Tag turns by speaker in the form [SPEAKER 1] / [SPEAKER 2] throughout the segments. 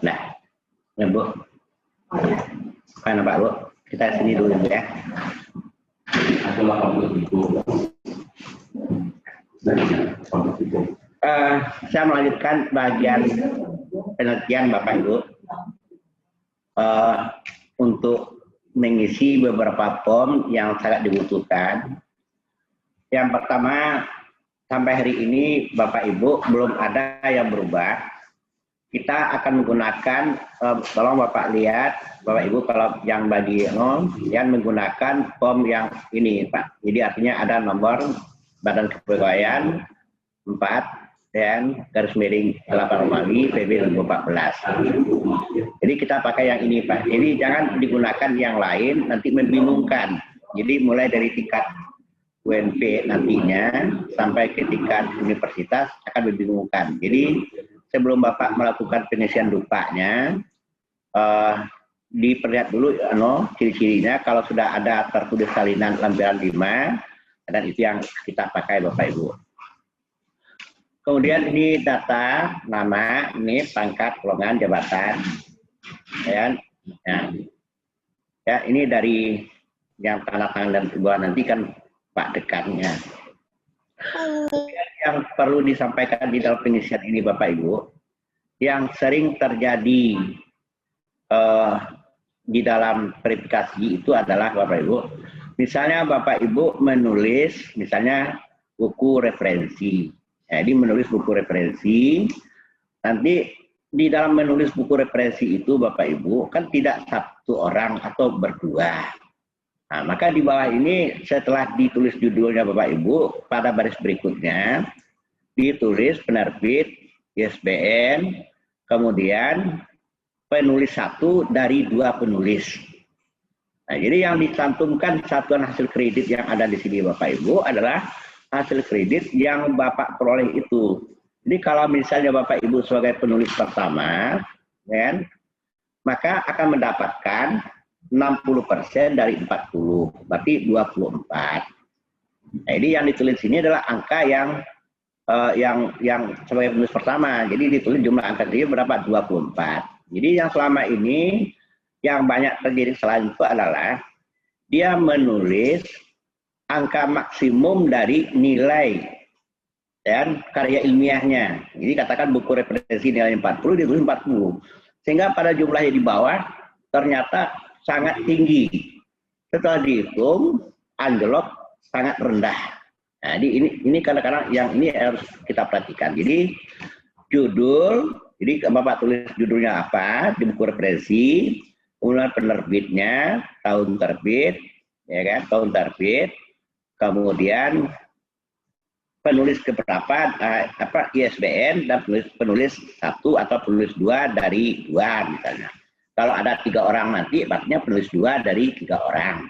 [SPEAKER 1] Nah, ya Bu. Mana Pak Bu? Kita sini dulu ya.
[SPEAKER 2] Ada 80.000.
[SPEAKER 1] Saya melanjutkan bagian penelitian Bapak Ibu untuk mengisi beberapa form yang sangat dibutuhkan. Yang pertama, sampai hari ini Bapak Ibu belum ada yang berubah. Kita akan menggunakan, tolong Bapak lihat, Bapak Ibu kalau yang bagi yang menggunakan form yang ini Pak. Jadi artinya ada nomor Badan Kepegawaian 4 dan garis miring 8 Romawi PB 2014. Jadi kita pakai yang ini Pak. Jadi jangan digunakan yang lain, nanti membingungkan. Jadi mulai dari tingkat UNP nantinya sampai ke tingkat universitas akan membingungkan. Jadi sebelum Bapak melakukan penyelesaian dupanya, diperlihat dulu ciri-cirinya. Kalau sudah ada tertulis salinan lembaran 5, dan itu yang kita pakai Bapak Ibu. Kemudian ini data, nama, ini pangkat, golongan, jabatan. Ya, ini dari yang tanda tangan dan bawah nanti kan Pak dekannya. Yang perlu disampaikan di dalam pengisian ini Bapak Ibu, yang sering terjadi di dalam verifikasi itu adalah Bapak Ibu, misalnya Bapak Ibu menulis misalnya buku referensi. Jadi menulis buku referensi, nanti di dalam menulis buku referensi itu Bapak Ibu kan tidak satu orang atau berdua. Nah, maka di bawah ini setelah ditulis judulnya Bapak Ibu, pada baris berikutnya ditulis penerbit, ISBN, kemudian penulis 1 dari 2 penulis. Nah, jadi yang dicantumkan satuan hasil kredit yang ada di sini Bapak Ibu adalah hasil kredit yang Bapak peroleh itu. Jadi kalau misalnya Bapak Ibu sebagai penulis pertama, kan, maka akan mendapatkan 60% dari 40, berarti 24. Nah, ini yang ditulis ini adalah angka yang sebagai penulis pertama. Jadi ditulis jumlah angka ini berapa? 24. Jadi yang selama ini yang banyak terjadi selain itu adalah dia menulis angka maksimum dari nilai dan karya ilmiahnya. Jadi katakan buku referensi nilai 40, ditulis 40. Sehingga pada jumlahnya di bawah ternyata sangat tinggi. Setelah dihitung, anjlok sangat rendah. Nah, ini kadang-kadang yang ini harus kita perhatikan. Jadi judul, jadi Bapak tulis judulnya apa di buku referensi, kemudian penerbitnya, tahun terbit, ya kan, tahun terbit, kemudian penulis keberapa, ISBN, dan penulis 1 atau penulis 2 dari 2 misalnya. Kalau ada 3 orang nanti, artinya penulis 2 dari 3 orang.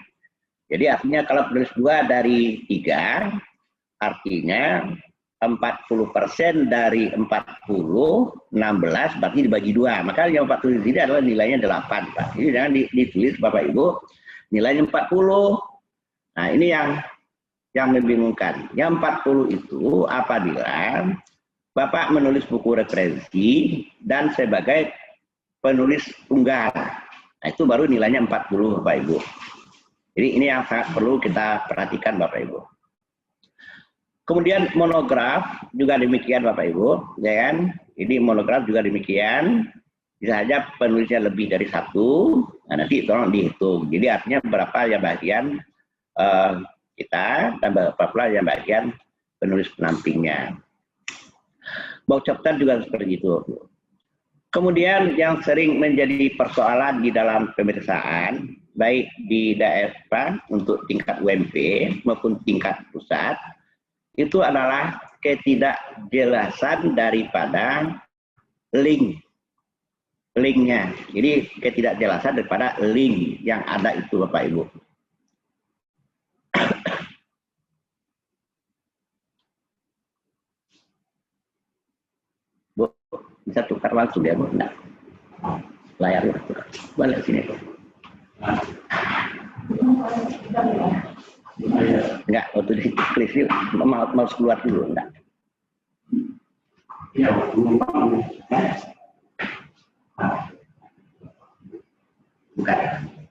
[SPEAKER 1] Jadi artinya kalau penulis 2 dari 3, artinya 40% dari 40, 16, berarti dibagi 2. Maka yang 40 ini adalah nilainya 8, Pak. Jadi jangan ditulis Bapak Ibu, nilainya 40. Nah, ini yang membingungkan. Yang 40 itu apabila Bapak menulis buku referensi dan sebagai penulis tunggal. Nah, itu baru nilainya 40 Bapak Ibu. Jadi ini yang sangat perlu kita perhatikan Bapak Ibu. Kemudian monograf juga demikian Bapak Ibu, ya kan? Ini monograf juga demikian. Bisa saja penulisnya lebih dari 1. Nah, nanti tolong dihitung. Jadi artinya berapa yang bagian kita dan berapa pula yang bagian penulis penampingnya. Box chapter juga seperti itu. Kemudian yang sering menjadi persoalan di dalam pemeriksaan, baik di daerah untuk tingkat UMP maupun tingkat pusat, itu adalah ketidakjelasan daripada linknya. Jadi ketidakjelasan daripada link yang ada itu Bapak Ibu. Bu, bisa tukar langsung ya Bu? Enggak. Layarnya tukar. Balik sini Bu. Enggak, waktu di kris mau keluar dulu, enggak.
[SPEAKER 2] Ya, bukan,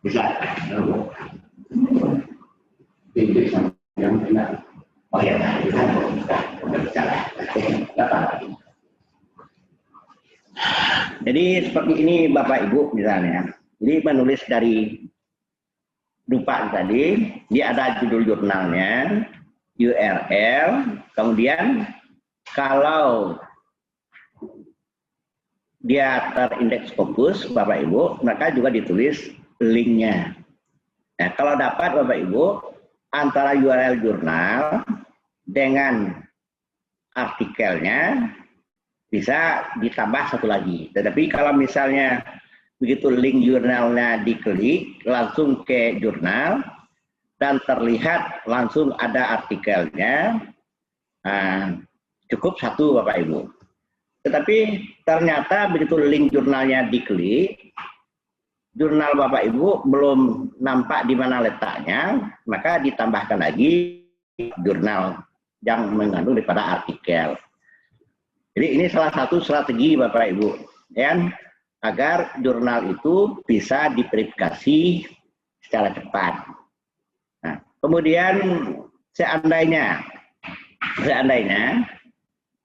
[SPEAKER 2] bisa. Yang benar. Oh ya, bisa.
[SPEAKER 1] Jadi seperti ini Bapak Ibu misalnya. Jadi menulis dari dupa tadi, dia ada judul jurnalnya, URL, kemudian kalau dia terindeks fokus Bapak Ibu, maka juga ditulis linknya. Nah, kalau dapat Bapak Ibu, antara URL jurnal dengan artikelnya bisa ditambah satu lagi. Tetapi kalau misalnya begitu link jurnalnya diklik, langsung ke jurnal, dan terlihat langsung ada artikelnya, nah, cukup satu Bapak Ibu. Tetapi ternyata begitu link jurnalnya diklik, jurnal Bapak Ibu belum nampak di mana letaknya, maka ditambahkan lagi jurnal yang mengandung daripada artikel. Jadi ini salah satu strategi Bapak Ibu, ya, agar jurnal itu bisa diverifikasi secara cepat. Nah, kemudian seandainya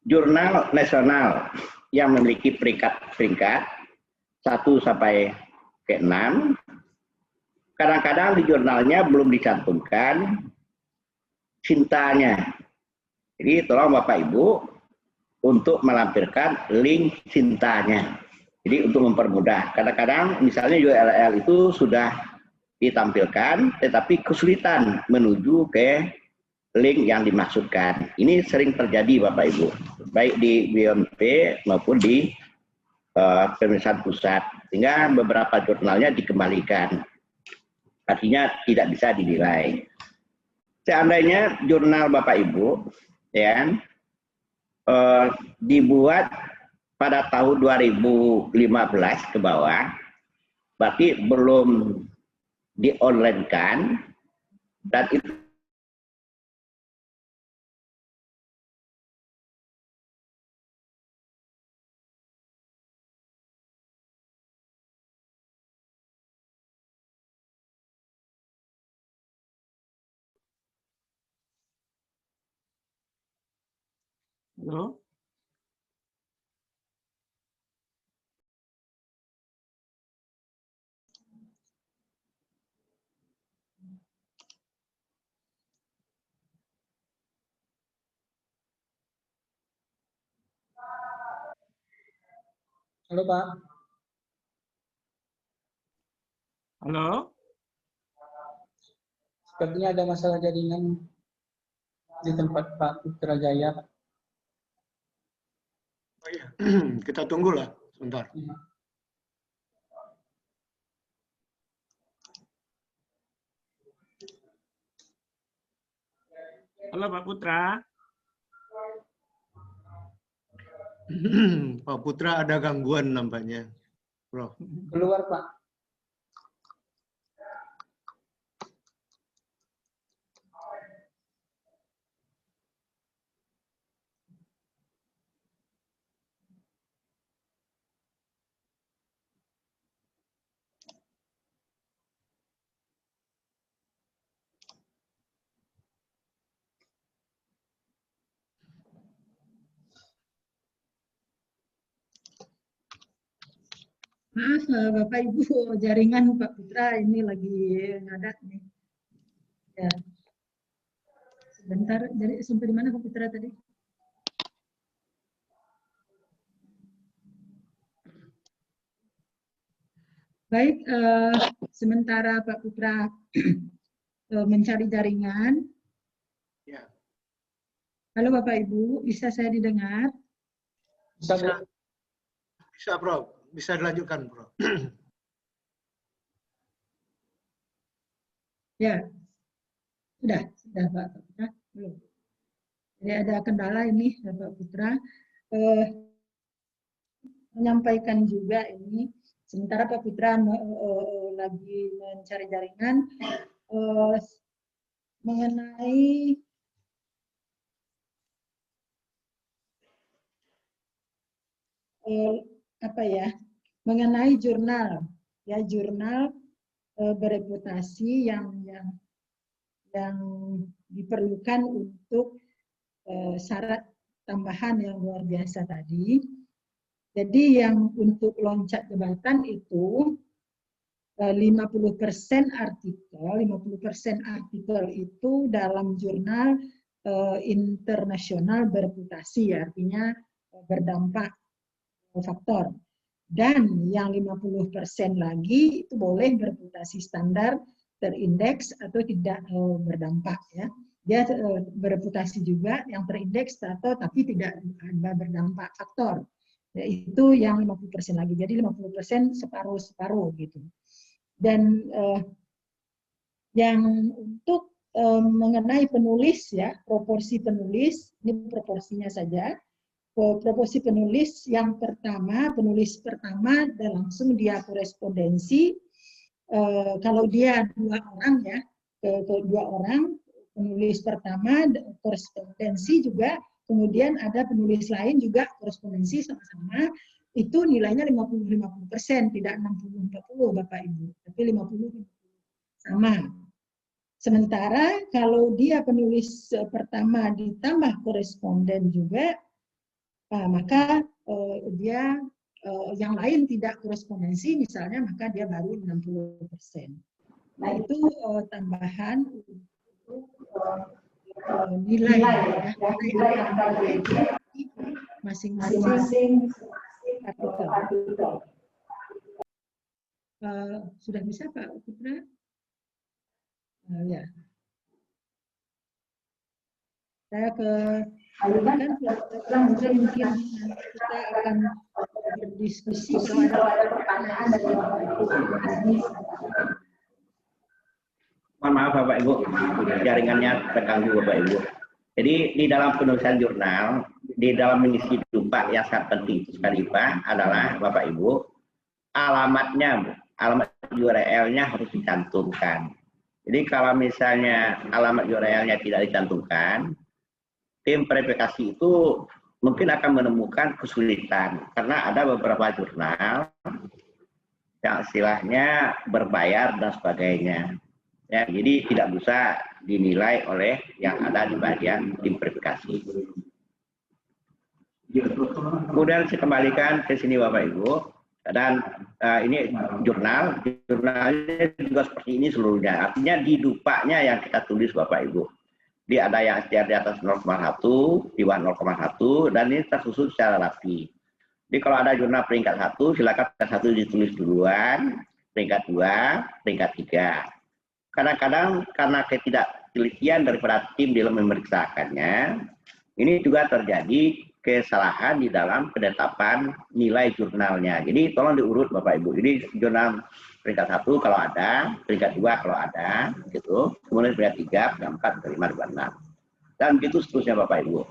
[SPEAKER 1] jurnal nasional yang memiliki peringkat 1 sampai ke 6, kadang-kadang di jurnalnya belum dicantumkan cintanya. Jadi tolong Bapak Ibu untuk melampirkan link cintanya. Jadi untuk mempermudah, kadang-kadang misalnya URL itu sudah ditampilkan, tetapi kesulitan menuju ke link yang dimaksudkan. Ini sering terjadi Bapak Ibu, baik di BMP maupun di pemeriksaan pusat, sehingga beberapa jurnalnya dikembalikan. Artinya tidak bisa dinilai. Seandainya jurnal Bapak Ibu, ya, dibuat pada tahun 2015 ke bawah, berarti belum di-online-kan, dan itu
[SPEAKER 3] Halo?
[SPEAKER 4] Halo Pak.
[SPEAKER 3] Halo?
[SPEAKER 4] Sepertinya ada masalah jaringan di tempat Pak Putra Jaya. Pak.
[SPEAKER 3] Oh iya, kita tunggulah sebentar. Halo Pak Putra. Pak Putra ada gangguan nampaknya, Bro.
[SPEAKER 4] Keluar Pak.
[SPEAKER 5] Maaf Bapak Ibu, jaringan Pak Putra ini lagi ngadat nih. Ya. Sebentar, jadi sampai di mana Pak Putra tadi? Baik, sementara Pak Putra mencari jaringan.
[SPEAKER 3] Ya.
[SPEAKER 5] Halo Bapak Ibu, bisa saya didengar?
[SPEAKER 4] Bisa Bu.
[SPEAKER 3] Bisa Bro, bisa dilanjutkan Bro.
[SPEAKER 5] Ya, sudah Pak Putra. Belum. Jadi ada kendala ini Pak Putra. Menyampaikan juga ini, sementara Pak Putra lagi mencari jaringan, mengenai apa ya, mengenai jurnal, ya jurnal bereputasi yang diperlukan untuk syarat tambahan yang luar biasa tadi. Jadi yang untuk loncat jabatan itu 50% artikel itu dalam jurnal internasional bereputasi, artinya berdampak faktor. Dan yang 50% lagi itu boleh bereputasi standar, terindeks atau tidak berdampak, ya. Dia bereputasi juga yang terindeks atau tapi tidak berdampak faktor. Yaitu yang 50% lagi. Jadi 50% separuh-separuh gitu. Dan yang untuk mengenai penulis, ya, proporsi penulis, ini proporsinya saja. Proporsi penulis yang pertama, penulis pertama dan langsung dia korespondensi. Kalau dia 2 orang, ya, kedua orang, penulis pertama korespondensi juga, kemudian ada penulis lain juga korespondensi sama-sama, itu nilainya 50-50%, tidak 60-40 Bapak Ibu, tapi 50 sama. Sementara kalau dia penulis pertama ditambah koresponden juga, maka dia yang lain tidak korespondensi misalnya, maka dia baru 60%. Nah itu tambahan untuk nilai masing-masing artikel. Sudah bisa Pak Putra? Ya. Saya mungkin kita akan berdiskusi kalau ada pertanyaan dari Bapak Ibu.
[SPEAKER 1] Mohon maaf Bapak Ibu, jaringannya terganggu Bapak Ibu. Jadi di dalam penulisan jurnal, di dalam mengisi dumpa yang sangat penting sekali Pak adalah Bapak Ibu, alamatnya, alamat URL-nya harus dicantumkan. Jadi kalau misalnya alamat URL-nya tidak dicantumkan, tim verifikasi itu mungkin akan menemukan kesulitan karena ada beberapa jurnal yang istilahnya berbayar dan sebagainya. Ya, jadi tidak bisa dinilai oleh yang ada di bagian tim verifikasi. Kemudian saya kembalikan ke sini Bapak Ibu, dan ini jurnalnya juga seperti ini seluruhnya. Artinya di dupanya yang kita tulis Bapak Ibu. Dia ada yang STR di atas 0,1, di bawah 0,1, dan ini tersusun secara rapi. Jadi kalau ada jurnal peringkat 1, silakan peringkat 1 ditulis duluan, peringkat 2, peringkat 3. Kadang-kadang karena ketidaktelitian daripada tim dalam memeriksakannya, ini juga terjadi kesalahan di dalam penetapan nilai jurnalnya. Jadi tolong diurut Bapak Ibu. Jadi jurnal peringkat 1 kalau ada, peringkat 2 kalau ada, gitu. Kemudian peringkat 3, peringkat 4, peringkat 5, peringkat 6. Dan begitu seterusnya Bapak Ibu.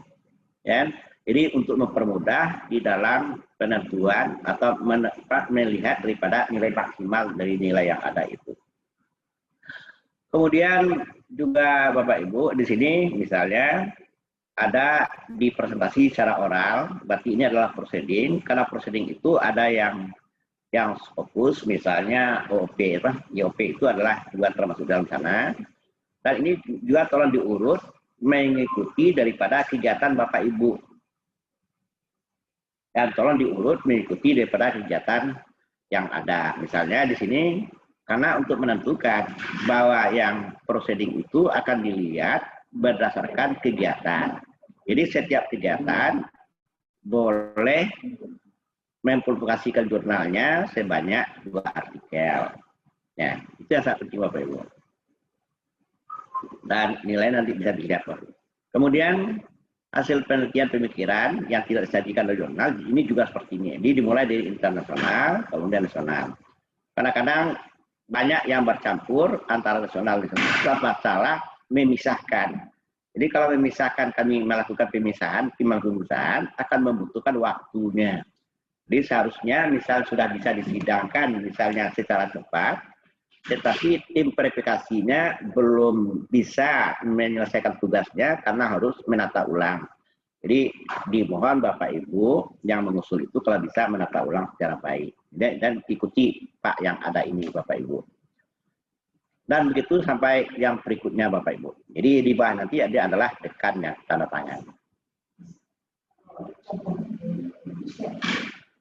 [SPEAKER 1] Ya. Jadi untuk mempermudah di dalam penentuan atau melihat daripada nilai maksimal dari nilai yang ada itu. Kemudian juga Bapak Ibu di sini misalnya ada di presentasi secara oral, berarti ini adalah proceeding, karena proceeding itu ada yang fokus, misalnya OOP, IOP itu adalah juga termasuk dalam sana. Dan ini juga tolong diurut mengikuti daripada kegiatan Bapak Ibu. Dan tolong diurut mengikuti daripada kegiatan yang ada. Misalnya di sini, karena untuk menentukan bahwa yang proceeding itu akan dilihat berdasarkan kegiatan. Jadi setiap kegiatan boleh mempublikasikan jurnalnya sebanyak 2 artikel. Ya, itu yang sangat penting Bapak Ibu. Dan nilai nanti bisa dilihat Bapak. Kemudian hasil penelitian pemikiran yang tidak disajikan oleh jurnal ini juga seperti ini. Ini dimulai dari internasional, kemudian nasional. Kadang-kadang banyak yang bercampur antara nasional dan internasional, masalah memisahkan. Jadi kalau memisahkan, kami melakukan pemisahan, tim pemisahan akan membutuhkan waktunya. Jadi seharusnya misal sudah bisa disidangkan misalnya secara cepat, tetapi tim verifikasinya belum bisa menyelesaikan tugasnya karena harus menata ulang. Jadi dimohon Bapak Ibu yang mengusul itu kalau bisa menata ulang secara baik dan ikuti Pak yang ada ini Bapak Ibu. Dan begitu sampai yang berikutnya Bapak Ibu. Jadi di bawah nanti ada adalah dekannya tanda tangan.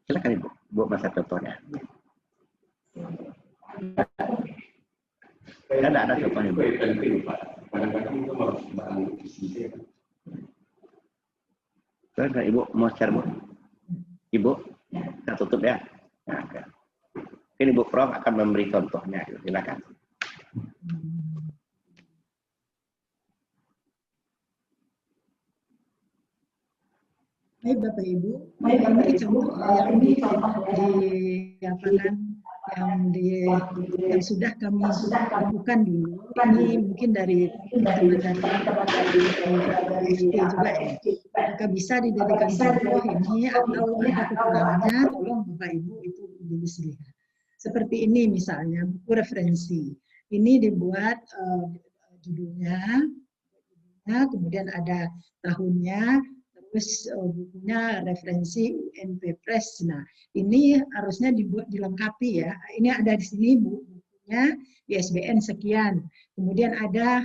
[SPEAKER 1] Silakan Ibu, buat masa contohnya. Ada contohnya Ibu.
[SPEAKER 2] Kadang-kadang itu harus barang isi.
[SPEAKER 1] Silakan Ibu mau share Bu. Ibu, kita tutup ya. Nah, oke. Ini Ibu Prof akan memberi contohnya. Silakan.
[SPEAKER 5] Baik Bapak Ibu, ini contoh yang yang sudah kami lakukan dulu. Ini mungkin dari teman-teman dari FT juga ya. Maka bisa dijadikan contoh ini atau ada kekurangannya, tolong Bapak Ibu itu dilihat. Seperti ini misalnya buku referensi. Ini dibuat judulnya, kemudian ada tahunnya. Terus bukunya referensi UNP Press. Nah, ini harusnya dibuat dilengkapi ya. Ini ada di sini bukunya ISBN sekian. Kemudian ada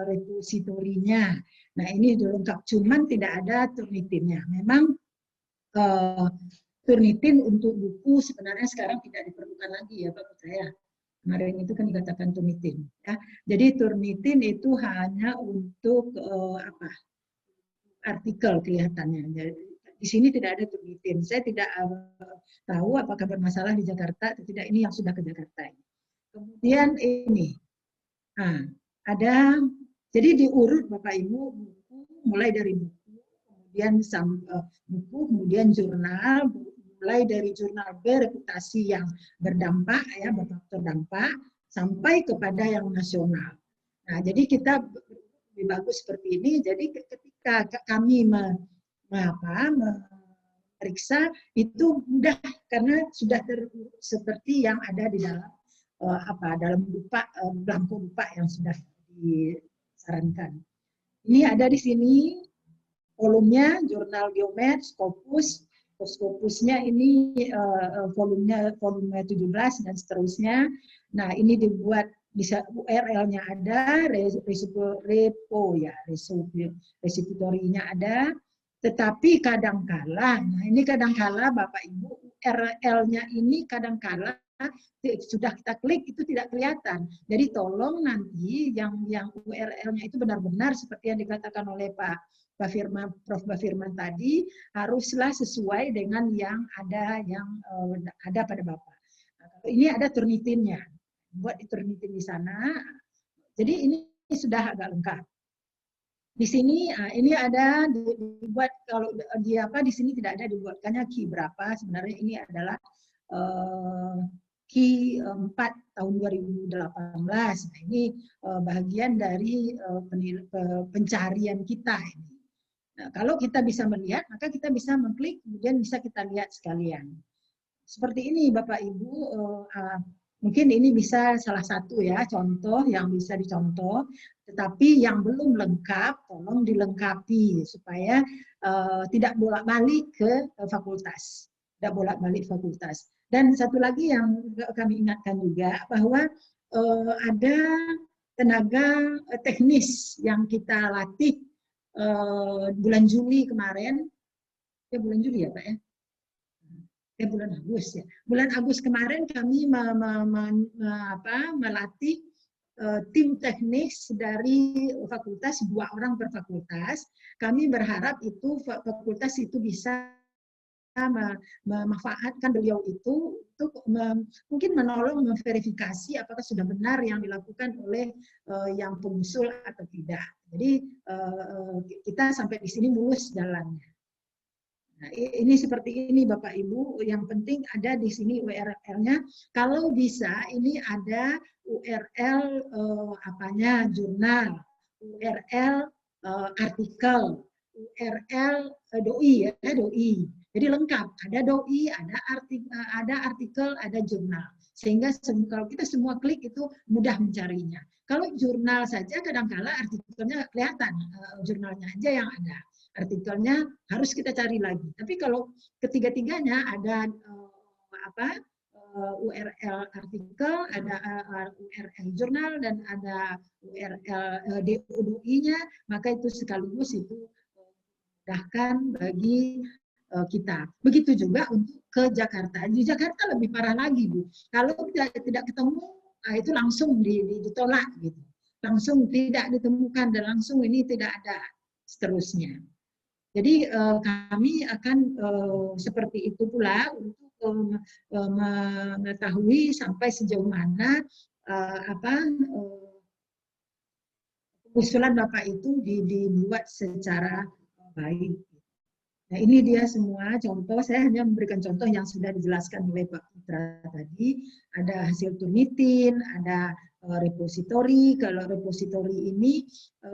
[SPEAKER 5] repositorinya. Nah, ini dilengkap. Cuman tidak ada Turnitinnya. Memang Turnitin untuk buku sebenarnya sekarang tidak diperlukan lagi ya Pak Putra. Kemarin itu kan dikatakan Turnitin. Ya. Jadi Turnitin itu hanya untuk artikel kelihatannya. Di sini tidak ada Turnitin. Saya tidak tahu apakah bermasalah di Jakarta atau tidak. Ini yang sudah ke Jakarta. Kemudian ini, ada. Jadi diurut Bapak Ibu buku, mulai dari buku, kemudian buku, kemudian jurnal, mulai dari jurnal bereputasi yang berdampak ya, berfaktor dampak, sampai kepada yang nasional. Nah, jadi kita lebih bagus seperti ini. Jadi ketika kami meriksa itu mudah karena sudah seperti yang ada di dalam dalam belangko lupa yang sudah disarankan. Ini ada di sini volumenya jurnal Geomed, Scopusnya ini volume 17 dan seterusnya. Nah, ini dibuat bisa URL-nya ada, repositorinya ada, tetapi kadangkala, nah ini kadangkala Bapak Ibu URL-nya ini kadangkala sudah kita klik itu tidak kelihatan. Jadi tolong nanti yang URL-nya itu benar-benar seperti yang dikatakan oleh Prof. Firman tadi haruslah sesuai dengan yang ada pada Bapak. Nah, ini ada Turnitinnya. Buat Turnitin di sana. Jadi ini sudah agak lengkap. Di sini ini ada dibuat kalau di sini tidak ada dibuatkannya key berapa. Sebenarnya ini adalah key 4 tahun 2018. Nah, ini bagian dari pencarian kita ini. Nah, kalau kita bisa melihat, maka kita bisa mengklik, kemudian bisa kita lihat sekalian. Seperti ini Bapak Ibu. Mungkin ini bisa salah satu ya contoh yang bisa dicontoh, tetapi yang belum lengkap tolong dilengkapi supaya tidak bolak-balik ke fakultas, tidak bolak-balik fakultas. Dan satu lagi yang kami ingatkan juga bahwa ada tenaga teknis yang kita latih bulan Juli kemarin, bulan Juli ya Pak ya. Bulan Agustus ya. Bulan Agustus kemarin kami melatih tim teknis dari fakultas, 2 orang per fakultas. Kami berharap itu fakultas itu bisa memanfaatkan beliau itu untuk mungkin menolong memverifikasi apakah sudah benar yang dilakukan oleh yang pengusul atau tidak. Jadi kita sampai di sini mulus jalannya. Nah, ini seperti ini Bapak Ibu, yang penting ada di sini URL-nya. Kalau bisa ini ada URL jurnal, URL artikel, URL doi ya, doi. Jadi lengkap, ada doi, ada artikel, ada jurnal. Sehingga kalau kita semua klik itu mudah mencarinya. Kalau jurnal saja kadang-kala artikelnya kelihatan, jurnalnya aja yang ada. Artikelnya harus kita cari lagi. Tapi kalau ketiga-tiganya ada URL artikel, ada URL jurnal, dan ada URL DOI-nya, maka itu sekaligus itu memudahkan bagi kita. Begitu juga untuk ke Jakarta. Di Jakarta lebih parah lagi, Bu. Kalau tidak ketemu, itu langsung ditolak gitu. Langsung tidak ditemukan dan langsung ini tidak ada seterusnya. Jadi kami akan seperti itu pula untuk mengetahui sampai sejauh mana usulan Bapak itu dibuat secara baik. Nah, ini dia semua contoh. Saya hanya memberikan contoh yang sudah dijelaskan oleh Pak Putra tadi. Ada hasil Turnitin, ada repositori. Kalau repositori ini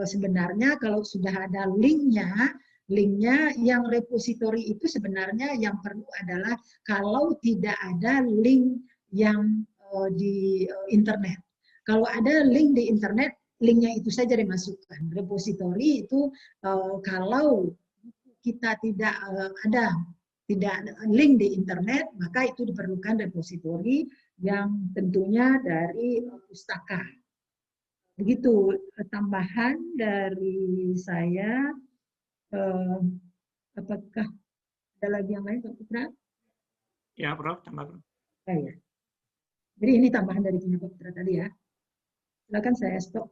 [SPEAKER 5] sebenarnya kalau sudah ada linknya yang repositori itu sebenarnya yang perlu adalah kalau tidak ada link yang di internet. Kalau ada link di internet, linknya itu saja dimasukkan. Repositori itu kalau kita tidak ada link di internet, maka itu diperlukan repositori yang tentunya dari pustaka. Begitu tambahan dari saya. Apakah ada lagi yang lain, Pak Putra?
[SPEAKER 6] Ya, Prof. Tambah, Prof.
[SPEAKER 5] Ya. Jadi ini tambahan dari Pak Putra tadi ya. Silakan saya stop.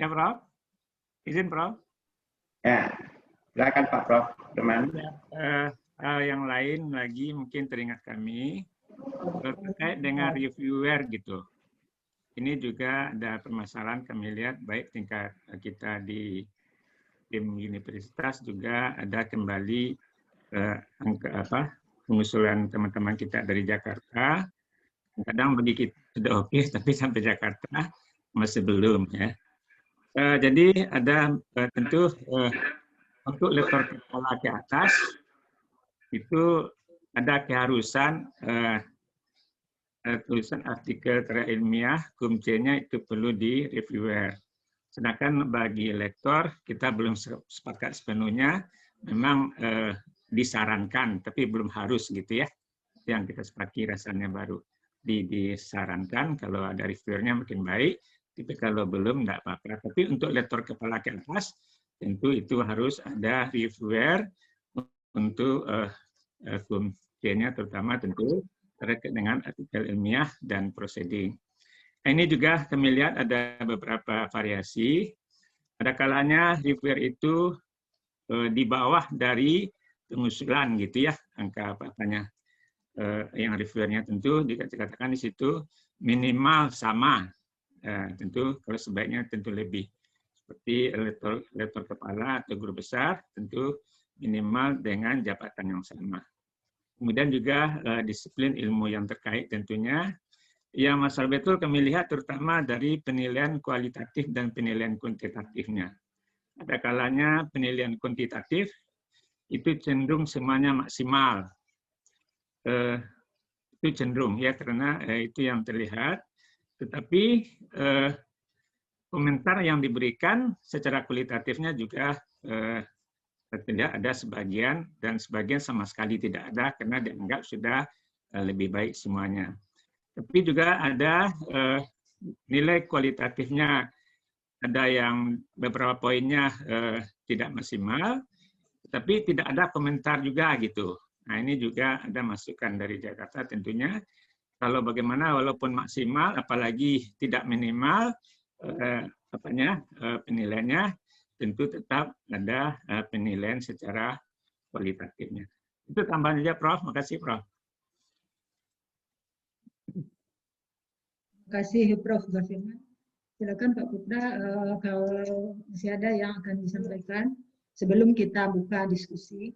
[SPEAKER 6] Ya, Prof. Izin, Prof.
[SPEAKER 1] Ya, silakan Pak Prof. Teman.
[SPEAKER 6] Yang lain lagi mungkin teringat kami terkait dengan reviewer gitu. Ini juga ada permasalahan kami lihat baik tingkat kita di tim universitas juga ada kembali pengusulan teman-teman kita dari Jakarta. Kadang bagi kita sudah oke, tapi sampai Jakarta masih belum ya. Jadi ada tentu untuk lektor kepala ke atas itu ada keharusan tulisan artikel ilmiah kumc-nya itu perlu di reviewer. Sedangkan bagi lektor kita belum sepakat sepenuhnya, memang disarankan tapi belum harus gitu ya. Yang kita sepakati rasanya baru disarankan kalau ada reviewernya makin baik, tapi kalau belum enggak apa-apa. Tapi untuk lektor kepala ke atas tentu itu harus ada reviewer untuk kumc-nya terutama tentu terkait dengan artikel ilmiah dan proceeding. Nah, ini juga kami lihat ada beberapa variasi. Ada kalanya reviewer itu di bawah dari pengusulan gitu ya, angka apa-apanya. Yang reviewernya tentu dikatakan di situ minimal sama. Tentu kalau sebaiknya tentu lebih. Seperti lektor kepala atau guru besar tentu minimal dengan jabatan yang sama. Kemudian juga disiplin ilmu yang terkait tentunya. Yang masalah betul kami lihat terutama dari penilaian kualitatif dan penilaian kuantitatifnya. Ada kalanya penilaian kuantitatif itu cenderung semuanya maksimal. Itu cenderung ya karena itu yang terlihat. Tetapi komentar yang diberikan secara kualitatifnya juga tidak ada sebagian dan sebagian sama sekali tidak ada karena dianggap sudah lebih baik semuanya. Tapi juga ada nilai kualitatifnya, ada yang beberapa poinnya tidak maksimal, tapi tidak ada komentar juga gitu. Nah ini juga ada masukan dari Jakarta tentunya. Kalau bagaimana walaupun maksimal, apalagi tidak minimal, penilaiannya tentu tetap ada penilaian secara kualitatifnya. Itu tambahan saja, Prof. Makasih, Prof.
[SPEAKER 5] Terima kasih, Prof. Gafirman. Silakan Pak Putra, kalau masih ada yang akan disampaikan sebelum kita buka diskusi.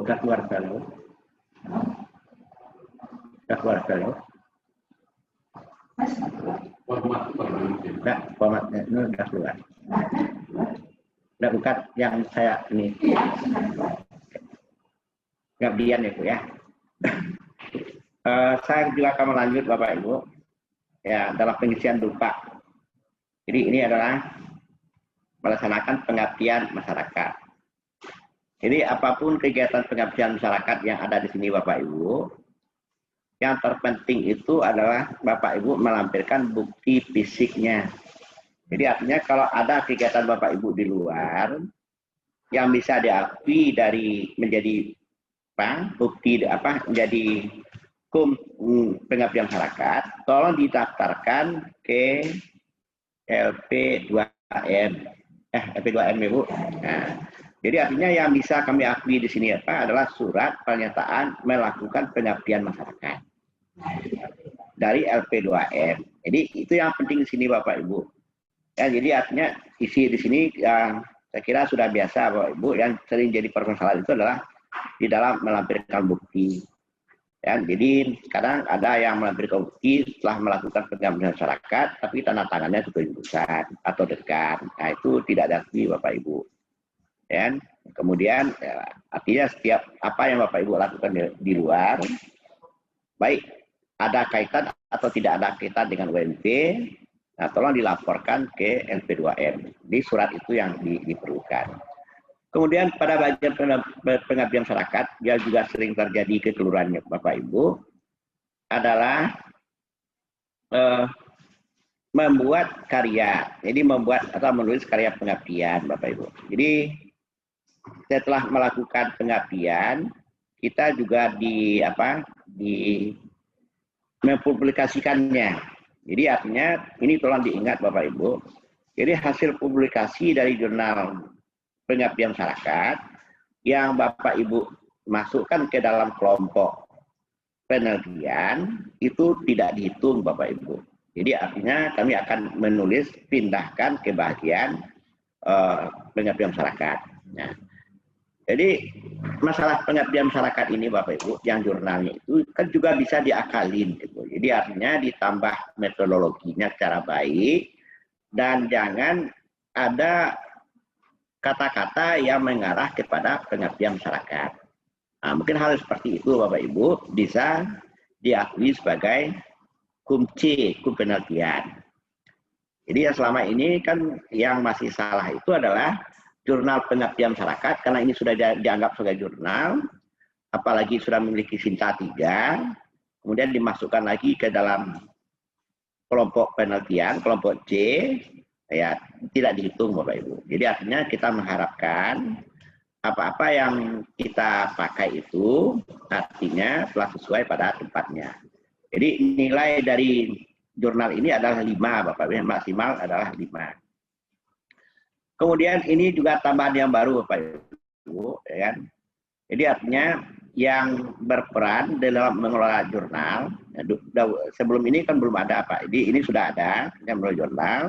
[SPEAKER 1] Udah keluar dulu. Udah keluar dulu. Enggak, formatnya ini udah keluar. Udah bukan yang saya ini. Ngabdian itu ya. Saya juga akan melanjut Bapak Ibu ya dalam pengisian dupa. Jadi ini adalah melaksanakan pengabdian masyarakat. Jadi apapun kegiatan pengabdian masyarakat yang ada di sini Bapak Ibu, yang terpenting itu adalah Bapak Ibu melampirkan bukti fisiknya. Jadi artinya kalau ada kegiatan Bapak Ibu di luar yang bisa diakui dari menjadi bukti menjadi pengabdian masyarakat, tolong didaftarkan ke LP2M. LP2M Ibu. Nah, jadi artinya yang bisa kami akui di sini adalah surat pernyataan melakukan pengabdian masyarakat dari LP2M. Jadi itu yang penting di sini Bapak Ibu. Ya, jadi artinya isi di sini yang saya kira sudah biasa Bapak Ibu, yang sering jadi permasalahan itu adalah di dalam melampirkan bukti. Ya, jadi kadang ada yang melampirkan bukti setelah melakukan pengabdian masyarakat, tapi tanda tangannya sudah pusat atau dekat. Nah itu tidak diakui Bapak Ibu. Dan kemudian ya, artinya setiap apa yang Bapak Ibu lakukan di luar, baik ada kaitan atau tidak ada kaitan dengan UMP, nah tolong dilaporkan ke LP2M. Di surat itu yang diperlukan. Kemudian pada bagian pengabdian masyarakat, yang juga sering terjadi kekeliruan Bapak Ibu, adalah membuat karya. Jadi membuat atau menulis karya pengabdian Bapak Ibu. Jadi setelah melakukan pengabdian, kita juga mempublikasikannya. Jadi artinya ini tolong diingat Bapak Ibu. Jadi hasil publikasi dari jurnal pengabdian masyarakat yang Bapak Ibu masukkan ke dalam kelompok penelitian itu tidak dihitung Bapak Ibu. Jadi artinya kami akan menulis pindahkan ke bagian pengabdian masyarakat. Nah, jadi masalah pengabdian masyarakat ini Bapak Ibu yang jurnalnya itu kan juga bisa diakalin gitu. Jadi artinya ditambah metodologinya secara baik dan jangan ada kata-kata yang mengarah kepada pengabdian masyarakat. Nah, mungkin hal seperti itu Bapak Ibu bisa diakui sebagai kumc, penelitian. Jadi yang selama ini kan yang masih salah itu adalah jurnal pengabdian masyarakat, karena ini sudah dianggap sebagai jurnal, apalagi sudah memiliki Sinta 3, kemudian dimasukkan lagi ke dalam kelompok penelitian, kelompok C, ya tidak dihitung Bapak Ibu. Jadi artinya kita mengharapkan apa-apa yang kita pakai itu artinya telah sesuai pada tempatnya. Jadi nilai dari jurnal ini adalah 5 Bapak Ibu, maksimal adalah 5. Kemudian ini juga tambahan yang baru Bapak Ibu, ya kan? Jadi artinya yang berperan dalam mengelola jurnal, sebelum ini kan belum ada Pak. Jadi ini sudah ada yang mengelola jurnal.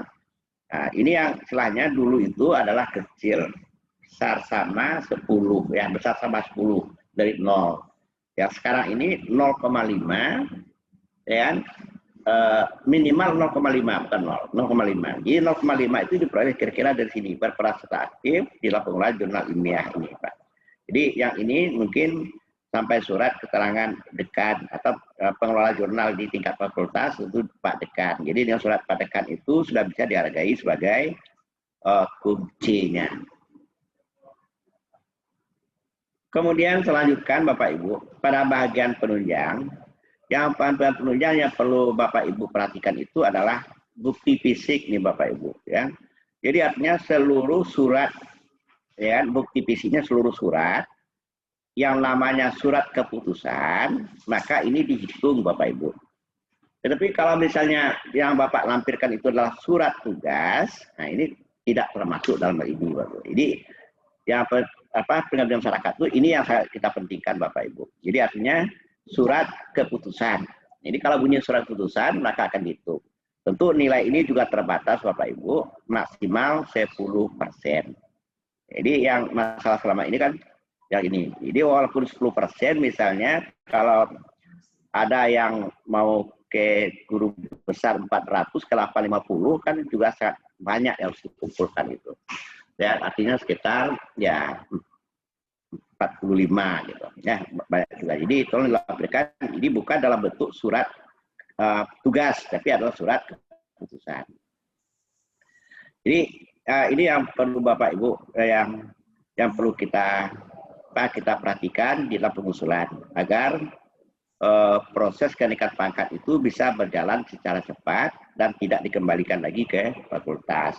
[SPEAKER 1] Nah, ini yang istilahnya dulu itu adalah kecil, besar sama 10, ya besar sama 10 dari 0. Ya sekarang ini 0,5, ya minimal 0,5 bukan 0,5. Jadi 0,5 itu diperoleh kira-kira dari sini berperan serta aktif di dalam pengelolaan jurnal ilmiah ini Pak. Jadi yang ini mungkin sampai surat keterangan dekan atau pengelola jurnal di tingkat fakultas itu Pak Dekan. Jadi dengan surat Pak Dekan itu sudah bisa dihargai sebagai kumc-nya. Kemudian selanjutkan Bapak Ibu, pada bagian penunjang, yang penunjang yang perlu Bapak Ibu perhatikan itu adalah bukti fisik nih Bapak Ibu ya. Jadi artinya seluruh surat ya, bukti fisiknya seluruh surat yang namanya surat keputusan, maka ini dihitung Bapak Ibu. Tetapi kalau misalnya yang Bapak lampirkan itu adalah surat tugas, nah ini tidak termasuk dalam hal ini Bapak. Jadi yang pengabdian masyarakat itu ini yang kita pentingkan Bapak Ibu. Jadi artinya surat keputusan. Jadi kalau bunyi surat keputusan maka akan dihitung. Tentu nilai ini juga terbatas Bapak Ibu, maksimal 10%. Jadi yang masalah selama ini kan yang ini. Jadi walaupun 10% misalnya, kalau ada yang mau ke guru besar 400 ke 850 kan juga sangat banyak yang harus dikumpulkan itu. Ya, artinya sekitar ya 45 gitu. Ya, banyak juga. Jadi tolong dilaporkan, ini bukan dalam bentuk surat tugas, tapi adalah surat keputusan. Jadi ini yang perlu Bapak Ibu yang perlu kita perhatikan di dalam pengusulan agar proses kenaikan pangkat itu bisa berjalan secara cepat dan tidak dikembalikan lagi ke fakultas.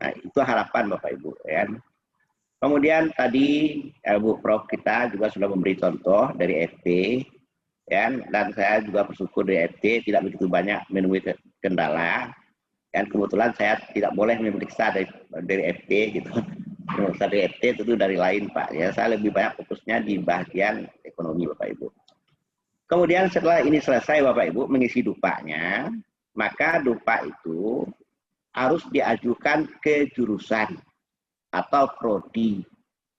[SPEAKER 1] Nah, itu harapan Bapak Ibu. Ya. Kemudian tadi Bu Prof kita juga sudah memberi contoh dari FT, ya, dan saya juga bersyukur dari FT tidak begitu banyak menemui kendala. Dan kebetulan saya tidak boleh memeriksa dari FT gitu. Memeriksa dari FT itu dari lain Pak. Ya, saya lebih banyak fokusnya di bagian ekonomi Bapak Ibu. Kemudian setelah ini selesai Bapak Ibu mengisi dupanya, maka dupa itu harus diajukan ke jurusan atau prodi.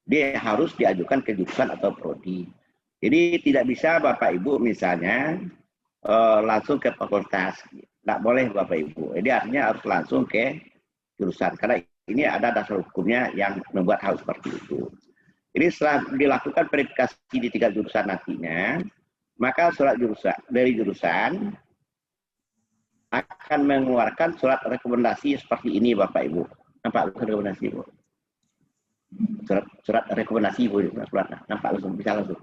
[SPEAKER 1] Dia harus diajukan ke jurusan atau prodi. Jadi tidak bisa Bapak Ibu misalnya langsung ke fakultas. Tidak boleh Bapak Ibu. Jadi artinya harus langsung ke jurusan. Karena ini ada dasar hukumnya yang membuat hal seperti itu. Jadi setelah dilakukan verifikasi di 3 jurusan nantinya, maka surat dari jurusan akan mengeluarkan surat rekomendasi seperti ini Bapak Ibu. Nampak rekomendasi Ibu? Surat rekomendasi Ibu. Nampak langsung, bisa langsung.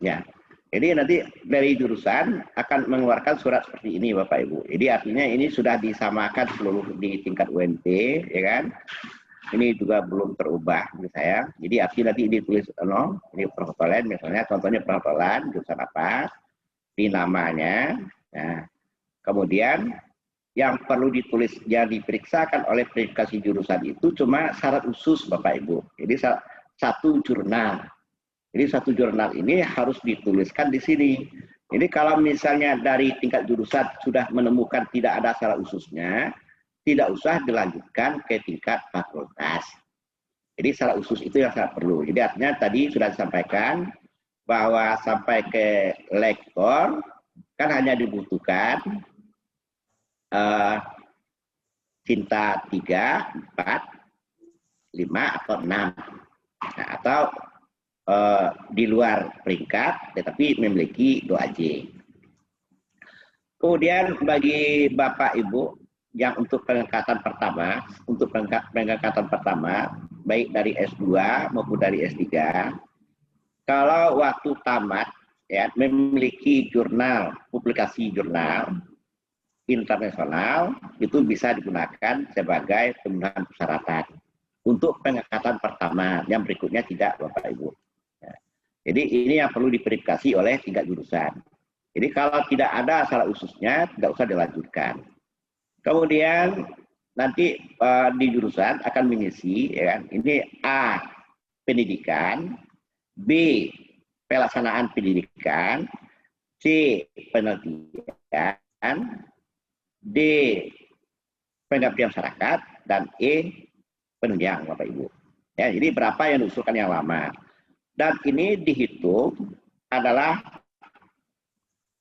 [SPEAKER 1] Ya. Jadi nanti dari jurusan akan mengeluarkan surat seperti ini Bapak Ibu. Jadi artinya ini sudah disamakan seluruh di tingkat UNT, ya kan? Ini juga belum terubah menurut saya. Jadi artinya nanti ditulis ini perhotelan misalnya, contohnya perhotelan jurusan apa, di namanya. Nah, kemudian yang perlu ditulis yang diperiksakan oleh verifikasi jurusan itu cuma syarat khusus Bapak Ibu. Jadi satu jurnal. Jadi satu jurnal ini harus dituliskan di sini. Jadi kalau misalnya dari tingkat jurusan sudah menemukan tidak ada syarat khususnya, tidak usah dilanjutkan ke tingkat fakultas. Jadi syarat khusus itu yang sangat perlu. Jadi artinya tadi sudah disampaikan bahwa sampai ke lektor kan hanya dibutuhkan cinta 3, 4, 5 atau 6. Nah, atau di luar peringkat tetapi memiliki 2J. Kemudian bagi Bapak Ibu yang untuk pengangkatan pertama, baik dari S2 maupun dari S3, kalau waktu tamat ya memiliki jurnal, publikasi jurnal internasional, itu bisa digunakan sebagai pemenuhan persyaratan untuk pengangkatan pertama. Yang berikutnya tidak Bapak Ibu. Ya. Jadi ini yang perlu diverifikasi oleh tingkat jurusan. Jadi kalau tidak ada syarat khususnya, tidak usah dilanjutkan. Kemudian nanti di jurusan akan mengisi, ya kan? Ini A, pendidikan, B, pelaksanaan pendidikan, C, penelitian, D, pengabdian masyarakat, dan E, penunjang Bapak Ibu. Ya, jadi berapa yang diusulkan yang lama. Dan ini dihitung adalah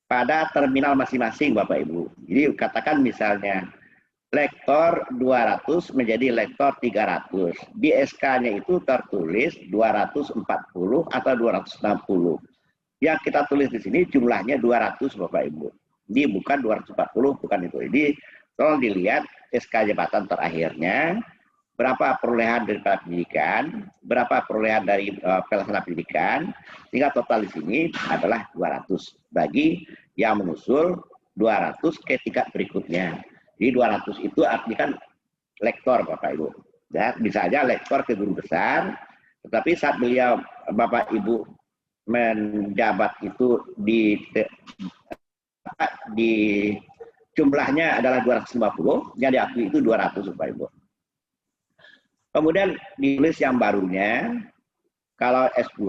[SPEAKER 1] pada terminal masing-masing Bapak Ibu. Jadi katakan misalnya lektor 200 menjadi lektor 300. Di SK-nya itu tertulis 240 atau 260. Yang kita tulis di sini jumlahnya 200 Bapak Ibu. Ini bukan 240, bukan itu. Jadi tolong dilihat SK jabatan terakhirnya, berapa perolehan dari pendidikan, berapa perolehan dari pelaksana pendidikan, sehingga total di sini adalah 200 bagi yang mengusul 200 ke tingkat berikutnya. Jadi 200 itu artinya kan lektor Bapak Ibu. Ya, bisa aja lektor ke guru besar, tetapi saat beliau Bapak Ibu menjabat itu di jumlahnya adalah 250, yang diakui itu 200 Bapak Ibu. Kemudian ditulis yang barunya, kalau S2,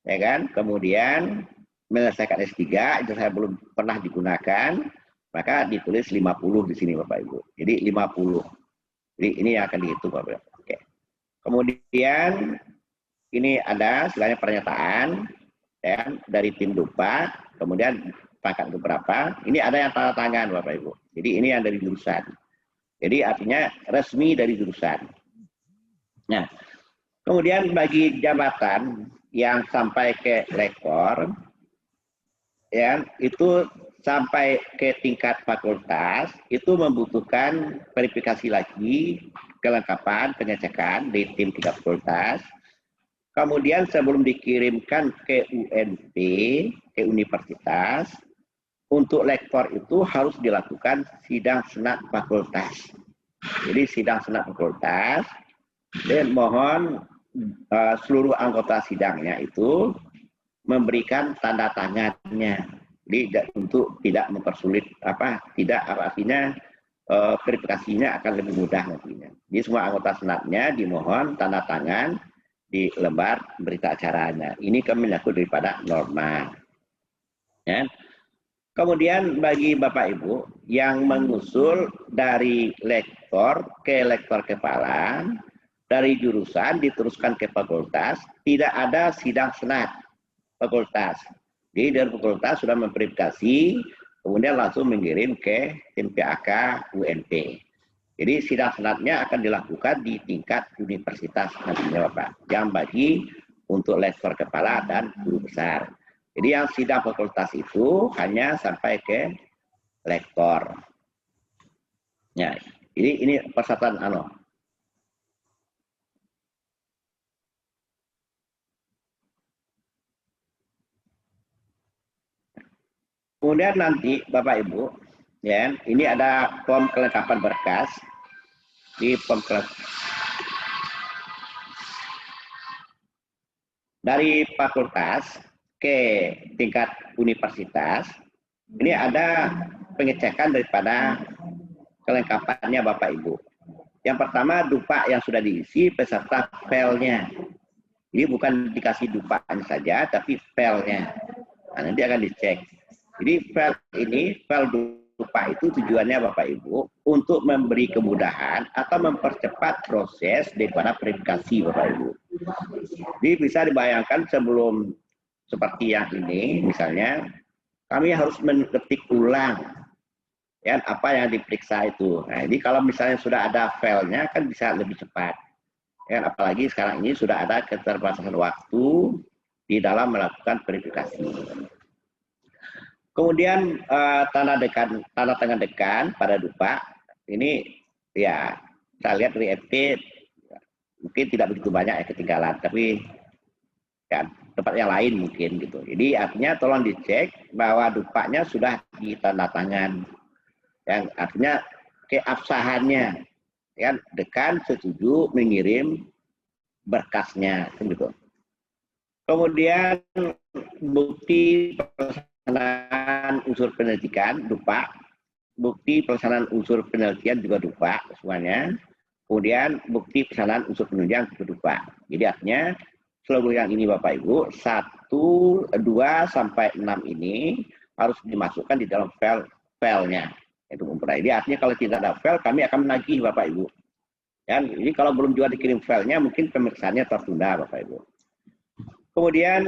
[SPEAKER 1] ya kan, kemudian menyelesaikan S3, itu saya belum pernah digunakan, maka ditulis 50 di sini Bapak Ibu. Jadi 50. Jadi ini yang akan dihitung Bapak Ibu. Oke. Kemudian ini ada istilahnya pernyataan ya, dari tim DUPA, kemudian pangkat beberapa. Ini ada yang tanda tangan Bapak Ibu. Jadi ini yang dari jurusan. Jadi artinya resmi dari jurusan. Nah, kemudian bagi jabatan yang sampai ke rektor, ya itu sampai ke tingkat fakultas, itu membutuhkan verifikasi lagi, kelengkapan, pengecekan di tim tingkat fakultas. Kemudian sebelum dikirimkan ke UNP, ke universitas, untuk lektor itu harus dilakukan sidang senat fakultas. Jadi sidang senat fakultas, dan mohon seluruh anggota sidangnya itu memberikan tanda tangannya. Jadi untuk tidak mempersulit artinya verifikasinya akan lebih mudah nantinya. Jadi semua anggota senatnya dimohon tanda tangan di lembar berita acaranya. Ini kami menyangkut daripada norma. Ya. Kemudian bagi Bapak Ibu yang mengusul dari lektor ke lektor kepala, dari jurusan diteruskan ke fakultas, tidak ada sidang senat fakultas. Jadi dari fakultas sudah memverifikasi, kemudian langsung mengirim ke tim PAK UNP. Jadi sidang senatnya akan dilakukan di tingkat universitas nantinya Bapak, yang bagi untuk lektor kepala dan guru besar. Jadi yang sidang fakultas itu hanya sampai ke lektor. Ya, ini persyaratan Kemudian nanti Bapak Ibu, ya, ini ada form kelengkapan berkas. Di form dari fakultas ke tingkat universitas, ini ada pengecekan daripada kelengkapannya Bapak Ibu. Yang pertama DUPA yang sudah diisi beserta filenya. Ini bukan dikasih DUPA saja, tapi filenya. Nah, nanti akan dicek. Jadi file DUPA itu tujuannya Bapak Ibu untuk memberi kemudahan atau mempercepat proses daripada verifikasi Bapak Ibu. Jadi bisa dibayangkan sebelum seperti yang ini, misalnya kami harus mengetik ulang ya apa yang diperiksa itu. Nah, jadi kalau misalnya sudah ada filenya kan bisa lebih cepat. Ya, apalagi sekarang ini sudah ada keterbatasan waktu di dalam melakukan verifikasi. Kemudian tanda tangan dekan pada DUPA ini ya saya lihat dari FP mungkin tidak begitu banyak ya ketinggalan, tapi ya, tempat yang lain mungkin gitu. Jadi artinya tolong dicek bahwa DUPA-nya sudah ditandatangan, yang artinya keabsahannya, ya dekan setuju mengirim berkasnya, gitu. Kemudian bukti pelaksanaan unsur penelitian DUPA, bukti pelaksanaan unsur penelitian juga DUPA semuanya. Kemudian bukti pelaksanaan unsur penunjang juga DUPA. Jadi artinya seluruh yang ini Bapak Ibu 1, 2 sampai 6 ini harus dimasukkan di dalam filenya. Itu memperoleh. Jadi artinya kalau tidak ada file kami akan menagih Bapak Ibu. Dan ini kalau belum juga dikirim filenya mungkin pemeriksaannya tertunda Bapak Ibu. Kemudian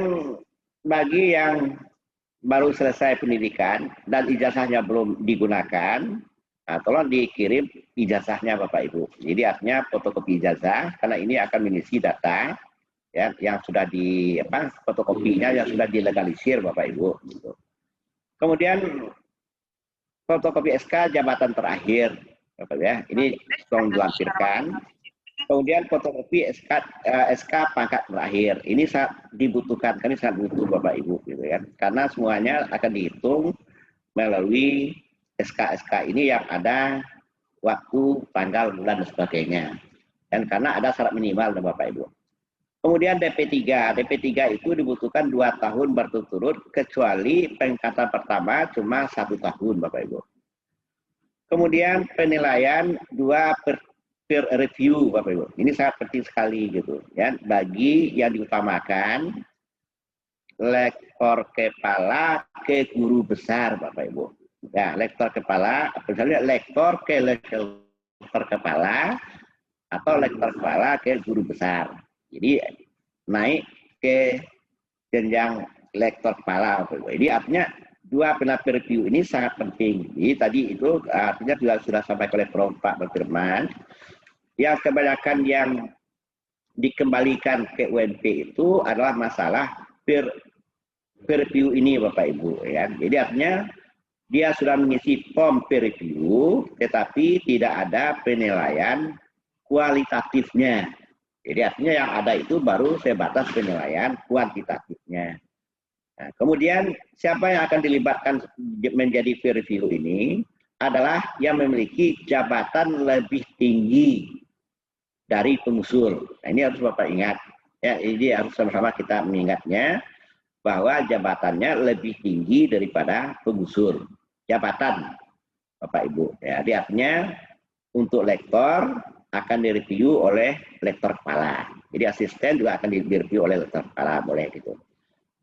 [SPEAKER 1] bagi yang baru selesai pendidikan dan ijazahnya belum digunakan, nah, tolong dikirim ijazahnya Bapak Ibu. Jadi artinya fotokopi ijazah, karena ini akan mengisi data ya, yang sudah fotokopinya yang sudah dilegalisir Bapak Ibu. Gitu. Kemudian fotokopi SK jabatan terakhir, Bapak ya, ini tolong dilampirkan. Kemudian fotokopi SK pangkat terakhir, ini sangat dibutuhkan, kami sangat butuh Bapak Ibu, gitu ya, karena semuanya akan dihitung melalui SK ini yang ada waktu, tanggal, bulan dan sebagainya, dan karena ada syarat minimal Bapak Ibu. Kemudian DP3 itu dibutuhkan 2 tahun berturut-turut, kecuali pengangkatan pertama cuma 1 tahun Bapak Ibu. Kemudian penilaian 2 peer review Bapak Ibu. Ini sangat penting sekali gitu ya, bagi yang diutamakan lektor kepala ke guru besar Bapak Ibu. Ya, lektor kepala, misalnya lektor ke lektor kepala atau lektor kepala ke guru besar. Jadi naik ke jenjang lektor kepala. Jadi artinya dua peer review ini sangat penting. Jadi tadi itu artinya sudah sampai oleh Pak Firman, yang kebanyakan yang dikembalikan ke UNP itu adalah masalah peer review ini Bapak Ibu. Ya. Jadi artinya dia sudah mengisi form peer review, tetapi tidak ada penilaian kualitatifnya. Jadi artinya yang ada itu baru sebatas penilaian kuantitatifnya. Nah, kemudian siapa yang akan dilibatkan menjadi peer review ini adalah yang memiliki jabatan lebih tinggi dari pengusul. Nah, ini harus Bapak ingat. Ya, ini harus sama-sama kita mengingatnya bahwa jabatannya lebih tinggi daripada pengusul. Jabatan, Bapak Ibu. Ya, jadi artinya untuk lektor akan direview oleh lektor kepala. Jadi asisten juga akan direview oleh lektor kepala, boleh gitu.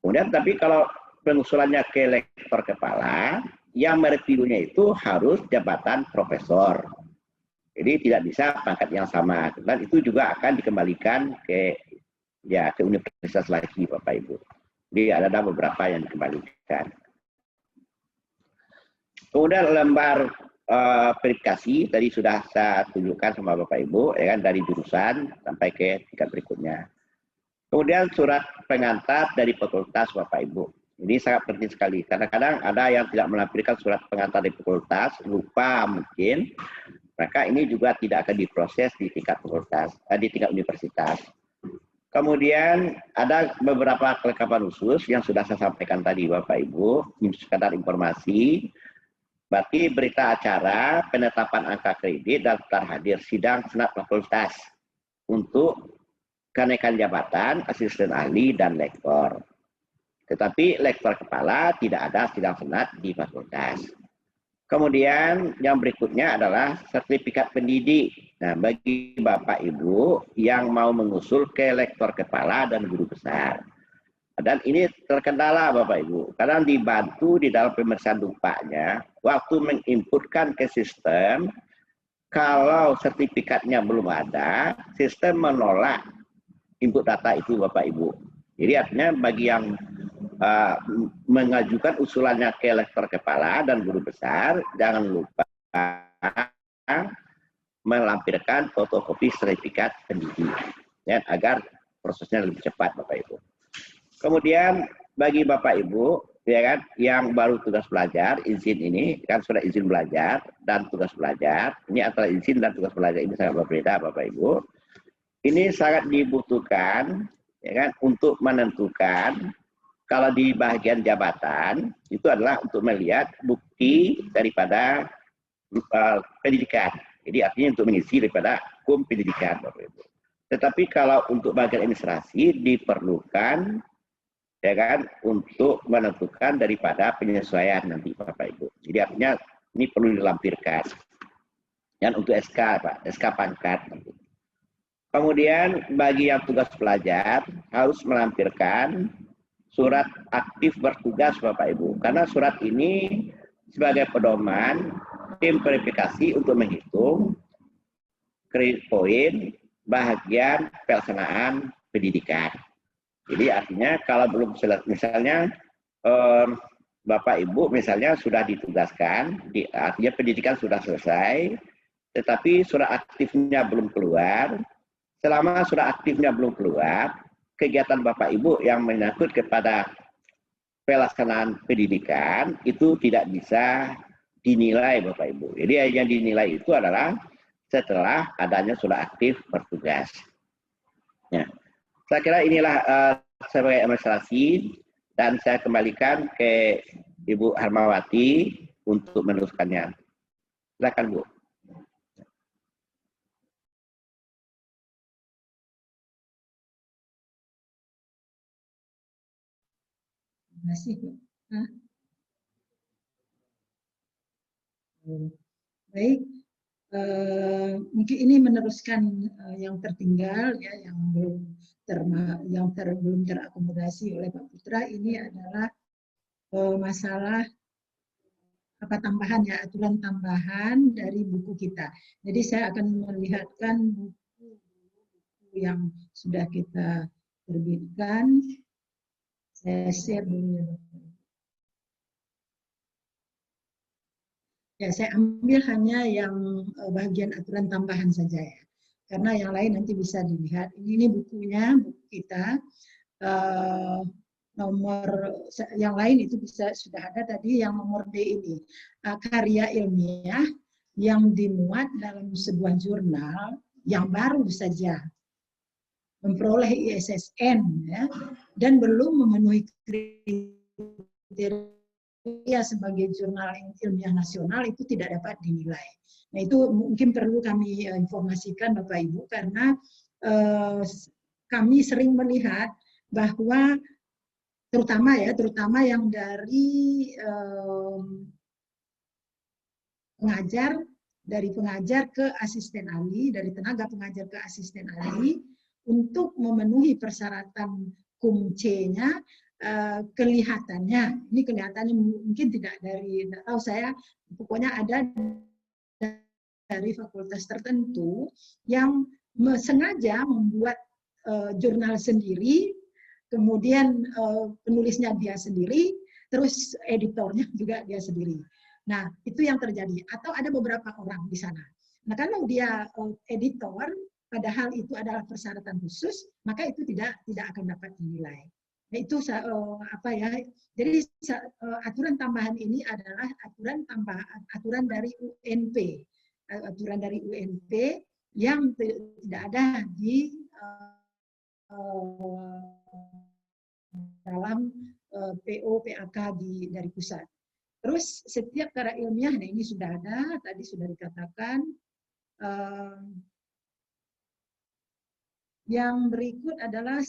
[SPEAKER 1] Kemudian tapi kalau pengusulannya ke lektor kepala, yang mereviewnya itu harus jabatan profesor. Jadi tidak bisa pangkat yang sama. Dan itu juga akan dikembalikan ke universitas lagi, Bapak Ibu. Jadi ada beberapa yang dikembalikan. Kemudian lembar verifikasi tadi sudah saya tunjukkan sama Bapak Ibu, ya kan, dari jurusan sampai ke tingkat berikutnya. Kemudian surat pengantar dari fakultas Bapak Ibu. Ini sangat penting sekali. Kadang-kadang ada yang tidak melampirkan surat pengantar dari fakultas, lupa mungkin, maka ini juga tidak akan diproses di tingkat fakultas, di tingkat universitas. Kemudian ada beberapa kelengkapan khusus yang sudah saya sampaikan tadi Bapak Ibu, ini sekadar informasi. Berarti berita acara, penetapan angka kredit, daftar hadir sidang senat fakultas untuk kenaikan jabatan, asisten ahli, dan lektor. Tetapi lektor kepala tidak ada sidang senat di fakultas. Kemudian yang berikutnya adalah sertifikat pendidik. Nah, bagi Bapak Ibu yang mau mengusul ke lektor kepala dan guru besar. Dan ini terkendala Bapak Ibu, kadang dibantu di dalam pemeriksaan dupanya, waktu menginputkan ke sistem, kalau sertifikatnya belum ada, sistem menolak input data itu Bapak Ibu. Jadi artinya bagi yang mengajukan usulannya ke lektor kepala dan guru besar, jangan lupa melampirkan fotokopi sertifikat pendidik, ya, agar prosesnya lebih cepat Bapak Ibu. Kemudian bagi Bapak Ibu, ya kan, yang baru tugas belajar, izin ini kan sudah izin belajar dan tugas belajar. Ini antara izin dan tugas belajar ini sangat berbeda Bapak Ibu. Ini sangat dibutuhkan, ya kan, untuk menentukan kalau di bagian jabatan itu adalah untuk melihat bukti daripada pendidikan. Jadi artinya untuk mengisi daripada hukum pendidikan Bapak Ibu. Tetapi kalau untuk bagian administrasi diperlukan, ya kan, untuk menentukan daripada penyesuaian nanti Bapak Ibu. Jadi artinya ini perlu dilampirkan. Dan untuk SK Pak, SK pangkat. Kemudian bagi yang tugas pelajar harus melampirkan surat aktif bertugas Bapak Ibu. Karena surat ini sebagai pedoman tim verifikasi untuk menghitung kredit poin bagian pelaksanaan pendidikan. Jadi artinya kalau belum misalnya Bapak Ibu misalnya sudah ditugaskan, artinya pendidikan sudah selesai, tetapi surat aktifnya belum keluar. Selama surat aktifnya belum keluar, kegiatan Bapak Ibu yang menyangkut kepada pelaksanaan pendidikan itu tidak bisa dinilai Bapak Ibu. Jadi yang dinilai itu adalah setelah adanya surat aktif bertugas. Ya. Saya kira inilah sebagai administrasi dan saya kembalikan ke Ibu Harmawati untuk meneruskannya. Silakan Bu.
[SPEAKER 5] Terima kasih Bu. Baik. Mungkin ini meneruskan yang tertinggal ya, yang belum terakomodasi oleh Pak Putra. Ini adalah masalah tambahan ya, aturan tambahan dari buku kita. Jadi saya akan melihatkan buku yang sudah kita terbitkan. Saya share dulu. Ya, saya ambil hanya yang bagian aturan tambahan saja ya. Karena yang lain nanti bisa dilihat. Ini bukunya, buku kita. Nomor yang lain itu bisa sudah ada tadi, yang nomor D ini. Karya ilmiah yang dimuat dalam sebuah jurnal yang baru saja memperoleh ISSN ya, dan belum memenuhi kriteria sebagai jurnal ilmiah nasional itu tidak dapat dinilai. Nah, itu mungkin perlu kami informasikan Bapak Ibu, karena kami sering melihat bahwa terutama yang dari pengajar ke asisten ahli, dari tenaga pengajar ke asisten ahli, untuk memenuhi persyaratan KUM-C-nya, kelihatannya mungkin tidak tahu saya, pokoknya ada dari fakultas tertentu yang sengaja membuat jurnal sendiri, kemudian penulisnya dia sendiri, terus editornya juga dia sendiri. Nah, itu yang terjadi. Atau ada beberapa orang di sana. Nah, kalau dia editor, padahal itu adalah persyaratan khusus, maka itu tidak akan dapat dinilai. Nah, itu jadi aturan tambahan ini adalah aturan dari UNP, yang tidak ada di dalam PO PAK dari pusat. Terus setiap karya ilmiah, nah ini sudah ada, tadi sudah dikatakan. Yang berikut adalah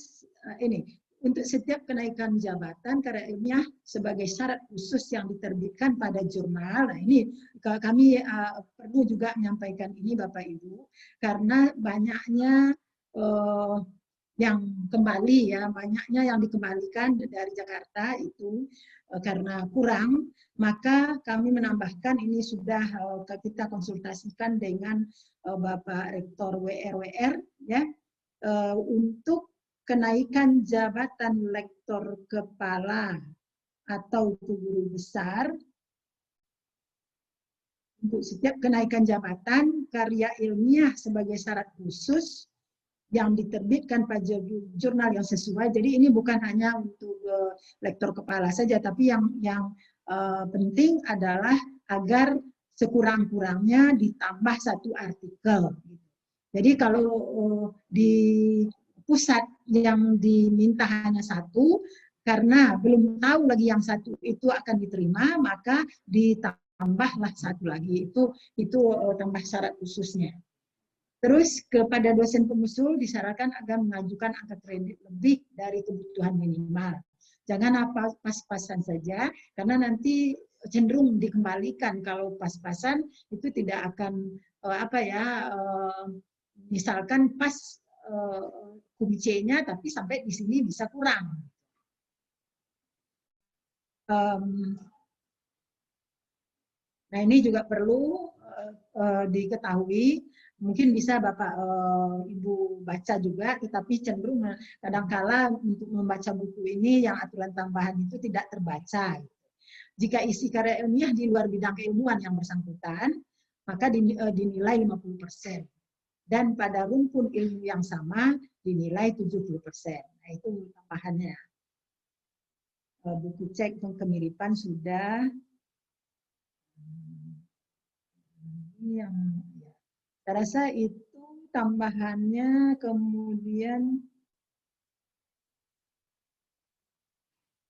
[SPEAKER 5] ini. Untuk setiap kenaikan jabatan karya ilmiah sebagai syarat khusus yang diterbitkan pada jurnal. Nah, ini kami perlu juga menyampaikan ini Bapak Ibu, karena banyaknya yang kembali ya, banyaknya yang dikembalikan dari Jakarta itu karena kurang, maka kami menambahkan ini sudah kita konsultasikan dengan Bapak Rektor WR ya, untuk kenaikan jabatan lektor kepala atau guru besar. Untuk setiap kenaikan jabatan karya ilmiah sebagai syarat khusus yang diterbitkan pada jurnal yang sesuai. Jadi ini bukan hanya untuk lektor kepala saja, tapi yang penting adalah agar sekurang-kurangnya ditambah satu artikel. Jadi kalau di pusat yang diminta hanya satu, karena belum tahu lagi yang satu itu akan diterima, maka ditambahlah satu lagi. Itu tambah syarat khususnya. Terus kepada dosen pengusul disyaratkan agar mengajukan angka kredit lebih dari kebutuhan minimal. Jangan pas-pasan saja, karena nanti cenderung dikembalikan. Kalau pas-pasan itu tidak akan misalkan pas KUM-C-nya, tapi sampai di sini bisa kurang. Nah, ini juga perlu diketahui. Mungkin bisa Bapak Ibu baca juga, tetapi cenderung kadangkala untuk membaca buku ini yang aturan tambahan itu tidak terbaca. Jika isi karya ilmiah di luar bidang keilmuan yang bersangkutan, maka dinilai 50%. Dan pada rumpun ilmu yang sama dinilai 70%. Nah, itu tambahannya. Buku cek kemiripan sudah. Ini yang saya rasa itu tambahannya. Kemudian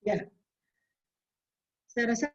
[SPEAKER 5] ya, saya rasa